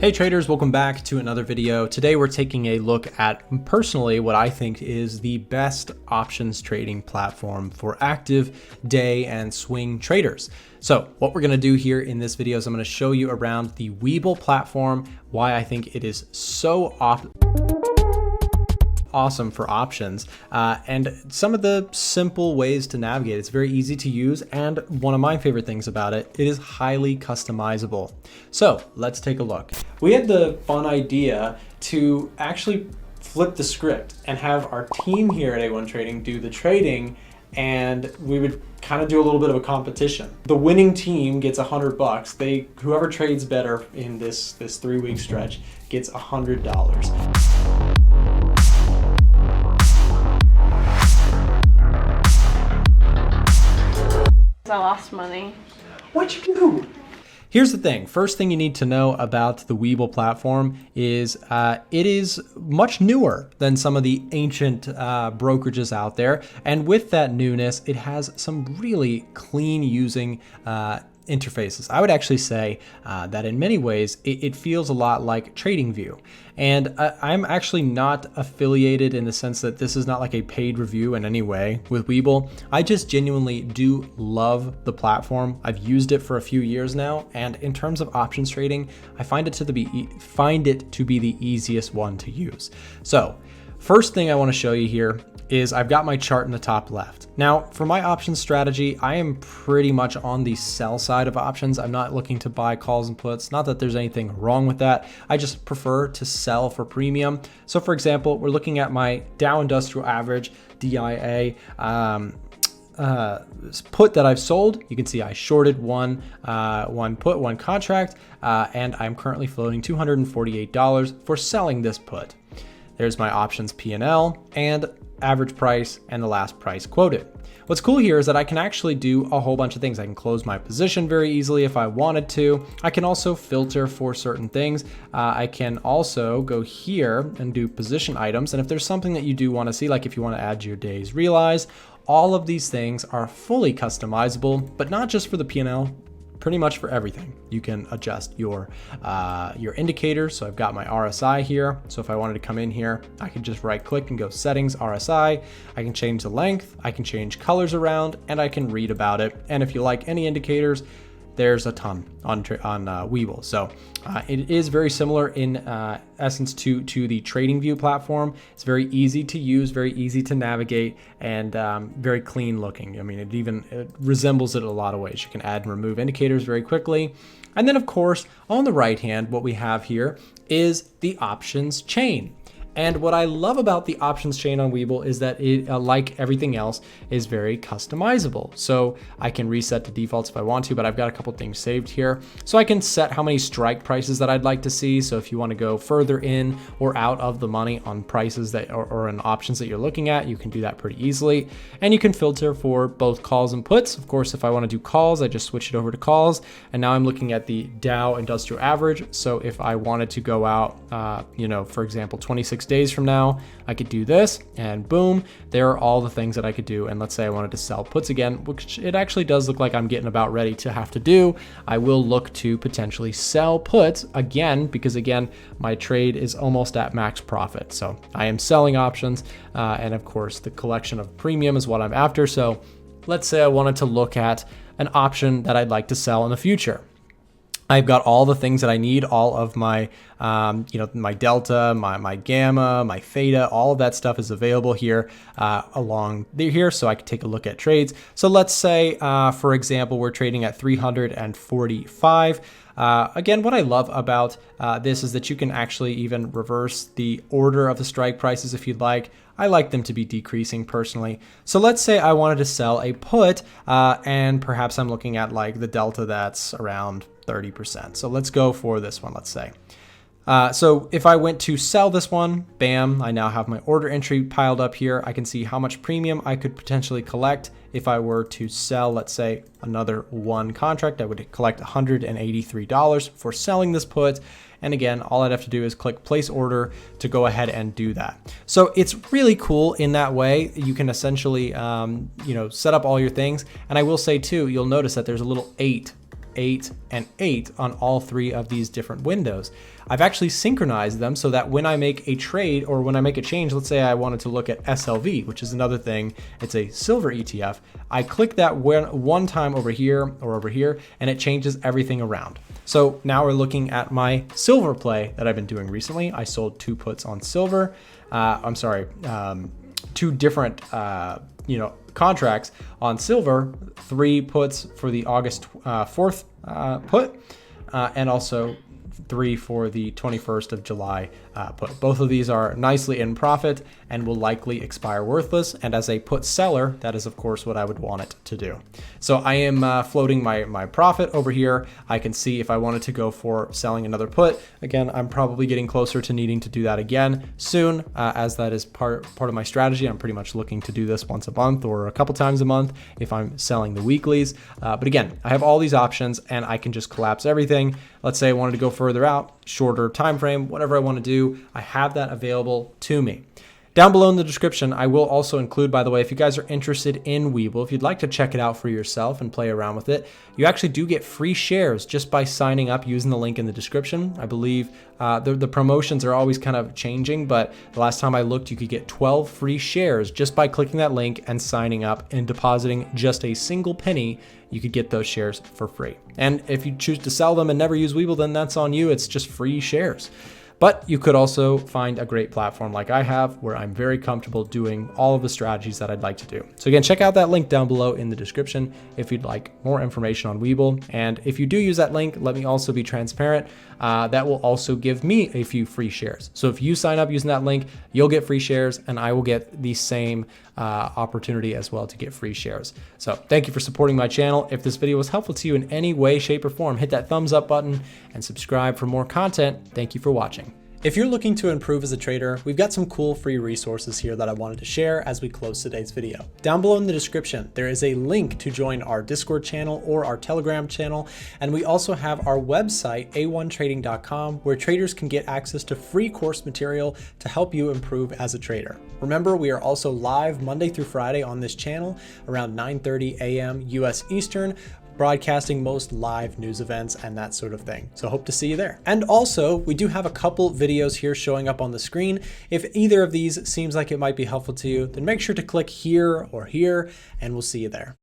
Hey traders, welcome back to another video. Today we're taking a look at personally what I think is the best options trading platform for active day and swing traders. So what we're going to do here in this video is I'm going to show you around the Webull platform, why I think it is so awesome for options, and some of the simple ways to navigate. It's very easy to use, and one of my favorite things about it, it is highly customizable. So let's take a look. We had the fun idea to actually flip the script and have our team here at A1 Trading do the trading, and we would kind of do a little bit of a competition. The winning team gets $100. Whoever trades better in this 3-week stretch gets $100. I lost money. What'd you do? Here's the thing. First thing you need to know about the Webull platform is it is much newer than some of the ancient brokerages out there. And with that newness, it has some really clean using interfaces. I would actually say that in many ways, it feels a lot like TradingView. And I'm actually not affiliated in the sense that this is not like a paid review in any way with Webull. I just genuinely do love the platform. I've used it for a few years now. And in terms of options trading, I find it to be the easiest one to use. So first thing I want to show you here is I've got my chart in the top left. Now, for my options strategy, I am pretty much on the sell side of options. I'm not looking to buy calls and puts. Not that there's anything wrong with that. I just prefer to sell for premium. So for example, we're looking at my Dow Industrial Average, DIA, put that I've sold. You can see I shorted one put, one contract, and I'm currently floating $248 for selling this put. There's my options P&L and average price and the last price quoted. What's cool here is that I can actually do a whole bunch of things. I can close my position very easily if I wanted to. I can also filter for certain things. I can also go here and do position items. And if there's something that you do want to see, like if you want to add your days realized, all of these things are fully customizable, but not just for the P&L. Pretty much for everything. You can adjust your indicators. So I've got my RSI here. So if I wanted to come in here, I can just right click and go settings, RSI. I can change the length, I can change colors around, and I can read about it. And if you like any indicators, there's a ton on Webull. So it is very similar in essence to the TradingView platform. It's very easy to use, very easy to navigate, and very clean looking. I mean, it resembles it in a lot of ways. You can add and remove indicators very quickly. And then of course, on the right hand, what we have here is the options chain. And what I love about the options chain on Webull is that it, like everything else, is very customizable. So I can reset the defaults if I want to, but I've got a couple things saved here. So I can set how many strike prices that I'd like to see. So if you want to go further in or out of the money on prices that or in options that you're looking at, you can do that pretty easily. And you can filter for both calls and puts. Of course, if I want to do calls, I just switch it over to calls. And now I'm looking at the Dow Industrial Average. So if I wanted to go out, for example, 26 days from now, I could do this, and boom, there are all the things that I could do. And let's say I wanted to sell puts again, which it actually does look like I'm getting about ready to have to do. I will look to potentially sell puts again, because again, my trade is almost at max profit. So I am selling options, and of course the collection of premium is what I'm after. So let's say I wanted to look at an option that I'd like to sell in the future. I've got all the things that I need, all of my, my delta, my gamma, my theta, all of that stuff is available here along here, so I can take a look at trades. So let's say, for example, we're trading at 345. Again, what I love about this is that you can actually even reverse the order of the strike prices if you'd like. I like them to be decreasing personally. So let's say I wanted to sell a put, and perhaps I'm looking at like the delta that's around 30%. So let's go for this one, let's say. So if I went to sell this one, bam, I now have my order entry piled up here. I can see how much premium I could potentially collect. If I were to sell, let's say, another one contract, I would collect $183 for selling this put. And again, all I'd have to do is click place order to go ahead and do that. So it's really cool in that way. You can essentially, set up all your things. And I will say too, you'll notice that there's a little 8 8, and 8 on all 3 of these different windows. I've actually synchronized them so that when I make a trade or when I make a change, let's say I wanted to look at SLV, which is another thing, it's a silver ETF, I click that one time over here or over here, and it changes everything around. So now we're looking at my silver play that I've been doing recently. I sold 2 puts on silver. 2 different, contracts on silver, 3 puts for the August 4th put, and also 3 for the 21st of July put. Both of these are nicely in profit and will likely expire worthless. And as a put seller, that is of course what I would want it to do. So I am floating my profit over here. I can see if I wanted to go for selling another put. Again, I'm probably getting closer to needing to do that again soon, as that is part of my strategy. I'm pretty much looking to do this once a month or a couple times a month if I'm selling the weeklies. But again, I have all these options and I can just collapse everything. Let's say I wanted to go further out, shorter time frame, whatever I want to do, I have that available to me. Down below in the description, I will also include, by the way, if you guys are interested in Webull, if you'd like to check it out for yourself and play around with it, you actually do get free shares just by signing up using the link in the description. I believe the promotions are always kind of changing, but the last time I looked, you could get 12 free shares just by clicking that link and signing up and depositing just a single penny. You could get those shares for free. And if you choose to sell them and never use Webull, then that's on you. It's just free shares. But you could also find a great platform like I have where I'm very comfortable doing all of the strategies that I'd like to do. So again, check out that link down below in the description if you'd like more information on Webull. And if you do use that link, let me also be transparent. That will also give me a few free shares. So if you sign up using that link, you'll get free shares and I will get the same opportunity as well to get free shares. So thank you for supporting my channel. If this video was helpful to you in any way, shape, or form, hit that thumbs up button and subscribe for more content. Thank you for watching. If you're looking to improve as a trader, we've got some cool free resources here that I wanted to share as we close today's video. Down below in the description, there is a link to join our Discord channel or our Telegram channel. And we also have our website, a1trading.com, where traders can get access to free course material to help you improve as a trader. Remember, we are also live Monday through Friday on this channel around 9:30 a.m. US Eastern, broadcasting most live news events and that sort of thing. So hope to see you there. And also, we do have a couple videos here showing up on the screen. If either of these seems like it might be helpful to you, then make sure to click here or here, and we'll see you there.